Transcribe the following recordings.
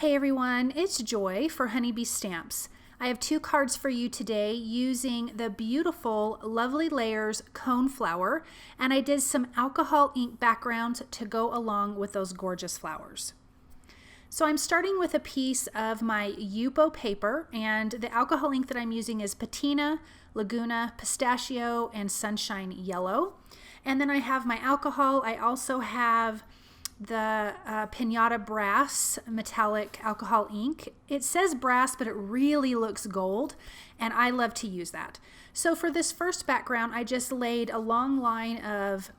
Hey everyone, it's Joy for HoneyBee Stamps. I have two cards for you today using the beautiful Lovely Layers Coneflower, and I did some alcohol ink backgrounds to go along with those gorgeous flowers. So I'm starting with a piece of my Yupo paper, and the alcohol ink that I'm using is Patina, Laguna, Pistachio, and Sunshine Yellow. And then I have my alcohol. I also have the Pinata Brass metallic alcohol ink. It says brass, but it really looks gold, and I love to use that. So for this first background, I just laid a long line of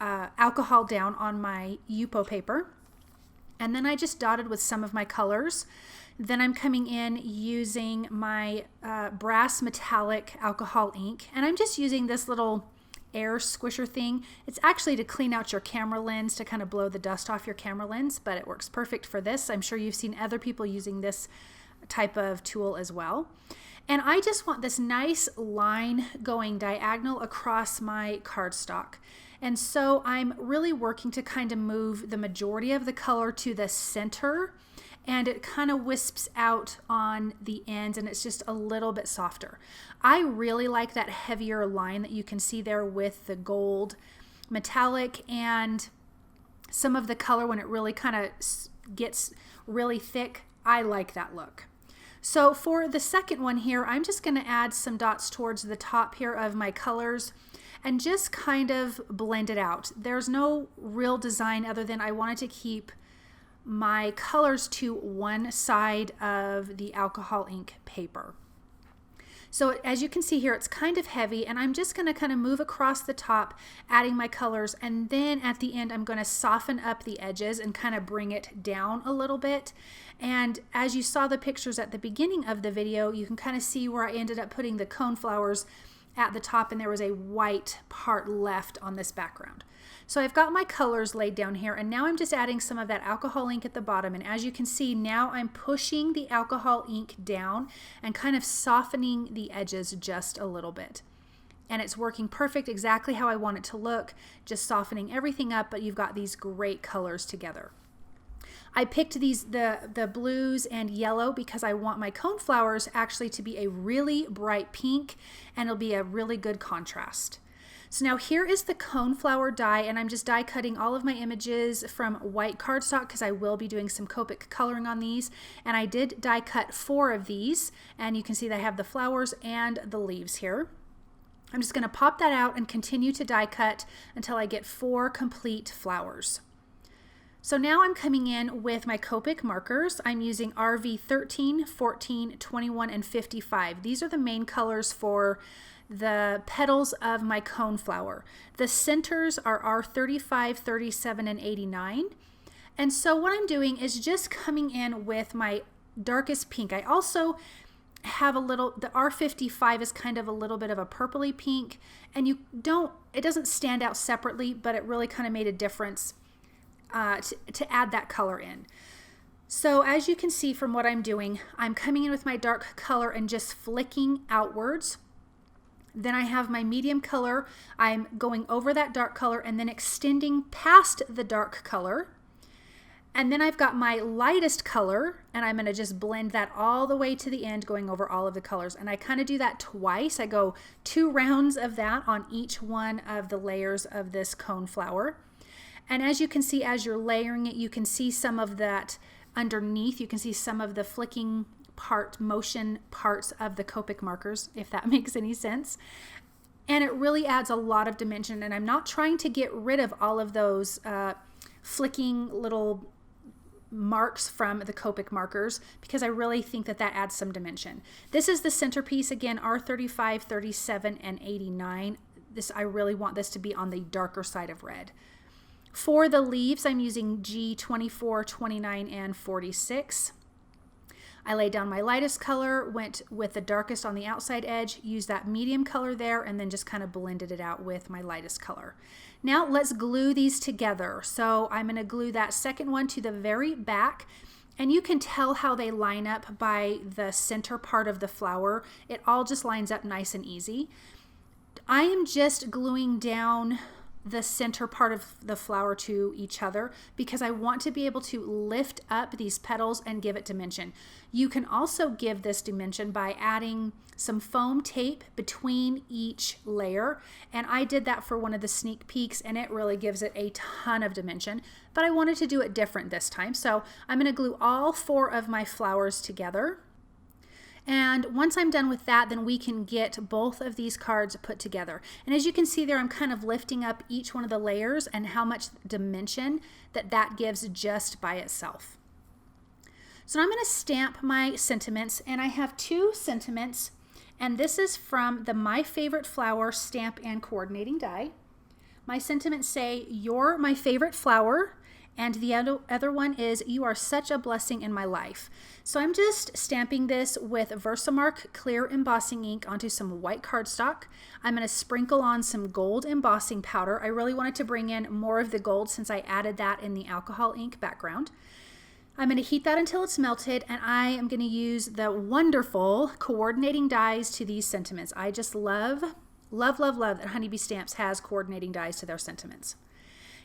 alcohol down on my Yupo paper, and then I just dotted with some of my colors. Then I'm coming in using my brass metallic alcohol ink, and I'm just using this little air squisher thing. It's actually to clean out your camera lens, to kind of blow the dust off your camera lens, but it works perfect for this. I'm sure you've seen other people using this type of tool as well. And I just want this nice line going diagonal across my cardstock. And so I'm really working to kind of move the majority of the color to the center, and it kind of wisps out on the ends, and it's just a little bit softer. I really like that heavier line that you can see there with the gold metallic and some of the color when it really kind of gets really thick. I like that look. So for the second one here, I'm just going to add some dots towards the top here of my colors and just kind of blend it out. There's no real design other than I wanted to keep my colors to one side of the alcohol ink paper. So as you can see here, it's kind of heavy, and I'm just going to kind of move across the top, adding my colors, and then at the end I'm going to soften up the edges and kind of bring it down a little bit. And as you saw the pictures at the beginning of the video, you can kind of see where I ended up putting the coneflowers at the top, and there was a white part left on this background. So I've got my colors laid down here, and now I'm just adding some of that alcohol ink at the bottom. And as you can see, now I'm pushing the alcohol ink down and kind of softening the edges just a little bit. And it's working perfect, exactly how I want it to look, just softening everything up, but you've got these great colors together. I picked the blues and yellow because I want my coneflowers actually to be a really bright pink, and it'll be a really good contrast. So now here is the Coneflower Die, and I'm just die cutting all of my images from white cardstock because I will be doing some Copic coloring on these. And I did die cut 4 of these, and you can see that I have the flowers and the leaves here. I'm just going to pop that out and continue to die cut until I get 4 complete flowers. So now I'm coming in with my Copic markers. I'm using RV 13, 14, 21, and 55. These are the main colors for the petals of my coneflower. The centers are R35, 37, and 89. And so what I'm doing is just coming in with my darkest pink. I also have a little, the R55 is kind of a little bit of a purpley pink, and it doesn't stand out separately, but it really kind of made a difference to add that color in. So as you can see from what I'm doing, I'm coming in with my dark color and just flicking outwards. Then I have my medium color. I'm going over that dark color and then extending past the dark color. And then I've got my lightest color, and I'm going to just blend that all the way to the end, going over all of the colors. And I kind of do that twice. I go 2 rounds of that on each one of the layers of this coneflower. And as you can see, as you're layering it, you can see some of that underneath. You can see some of the flicking motion parts of the Copic markers, if that makes any sense. And it really adds a lot of dimension, and I'm not trying to get rid of all of those flicking little marks from the Copic markers because I really think that adds some dimension. This is the centerpiece, again, R35, 37, and 89. I really want this to be on the darker side of red. For the leaves, I'm using G24, 29, and 46. I laid down my lightest color, went with the darkest on the outside edge, used that medium color there, and then just kind of blended it out with my lightest color. Now let's glue these together. So I'm going to glue that second one to the very back, and you can tell how they line up by the center part of the flower. It all just lines up nice and easy. I am just gluing down the center part of the flower to each other because I want to be able to lift up these petals and give it dimension. You can also give this dimension by adding some foam tape between each layer, and I did that for one of the sneak peeks and it really gives it a ton of dimension, but I wanted to do it different this time. So I'm going to glue all 4 of my flowers together. And once I'm done with that, then we can get both of these cards put together. And as you can see there, I'm kind of lifting up each one of the layers and how much dimension that gives just by itself. So now I'm going to stamp my sentiments, and I have 2 sentiments, and this is from the My Favorite Flower Stamp and Coordinating Die. My sentiments say, "You're my favorite flower," and the other one is, "You are such a blessing in my life." So I'm just stamping this with VersaMark clear embossing ink onto some white cardstock. I'm going to sprinkle on some gold embossing powder. I really wanted to bring in more of the gold since I added that in the alcohol ink background. I'm going to heat that until it's melted, and I am going to use the wonderful coordinating dies to these sentiments. I just love that HoneyBee Stamps has coordinating dies to their sentiments.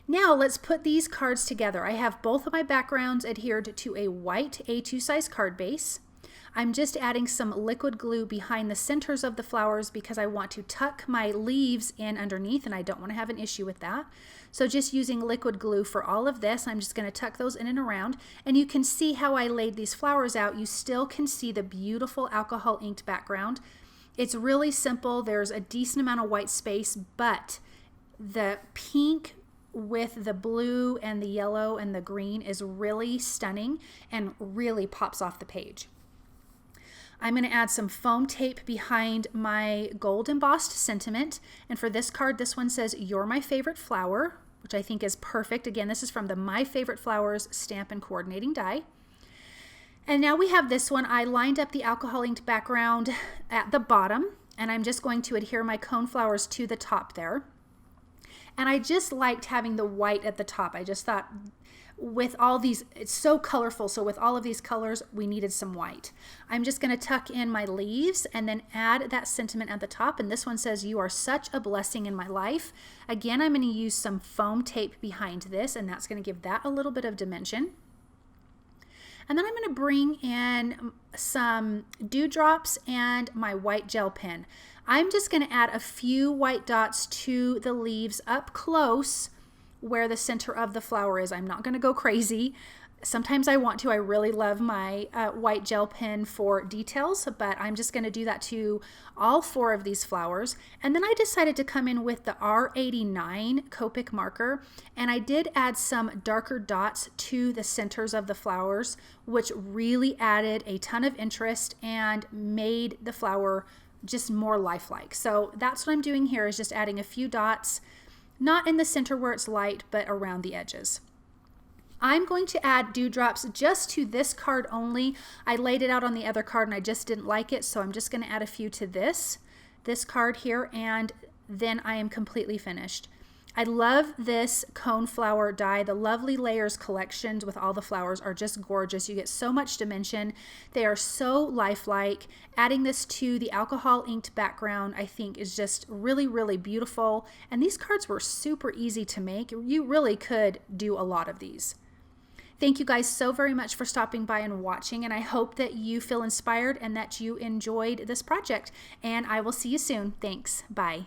Now let's put these cards together. I have both of my backgrounds adhered to a white A2 size card base. I'm just adding some liquid glue behind the centers of the flowers because I want to tuck my leaves in underneath and I don't want to have an issue with that. So just using liquid glue for all of this, I'm just going to tuck those in and around. And you can see how I laid these flowers out. You still can see the beautiful alcohol inked background. It's really simple. There's a decent amount of white space, but the pink with the blue and the yellow and the green is really stunning and really pops off the page. I'm going to add some foam tape behind my gold embossed sentiment, and for this card, this one says, "You're my favorite flower," which I think is perfect. Again, this is from the My Favorite Flowers Stamp and Coordinating Die. And now we have this one. I lined up the alcohol inked background at the bottom, and I'm just going to adhere my coneflowers to the top there. And I just liked having the white at the top. I just thought with all these, it's so colorful, so with all of these colors, we needed some white. I'm just going to tuck in my leaves and then add that sentiment at the top, and this one says, "You are such a blessing in my life." Again, I'm going to use some foam tape behind this, and that's going to give that a little bit of dimension. And then I'm going to bring in some dewdrops and my white gel pen. I'm just going to add a few white dots to the leaves up close where the center of the flower is. I'm not going to go crazy. Sometimes I want to. I really love my white gel pen for details, but I'm just going to do that to all 4 of these flowers. And then I decided to come in with the R89 Copic marker, and I did add some darker dots to the centers of the flowers, which really added a ton of interest and made the flower just more lifelike. So that's what I'm doing here, is just adding a few dots, not in the center where it's light, but around the edges. I'm going to add dewdrops just to this card only. I laid it out on the other card and I just didn't like it, so I'm just going to add a few to this card here, and then I am completely finished. I love this Coneflower Die. The Lovely Layers collections with all the flowers are just gorgeous. You get so much dimension. They are so lifelike. Adding this to the alcohol inked background, I think, is just really, really beautiful. And these cards were super easy to make. You really could do a lot of these. Thank you guys so very much for stopping by and watching, and I hope that you feel inspired and that you enjoyed this project. And I will see you soon. Thanks. Bye.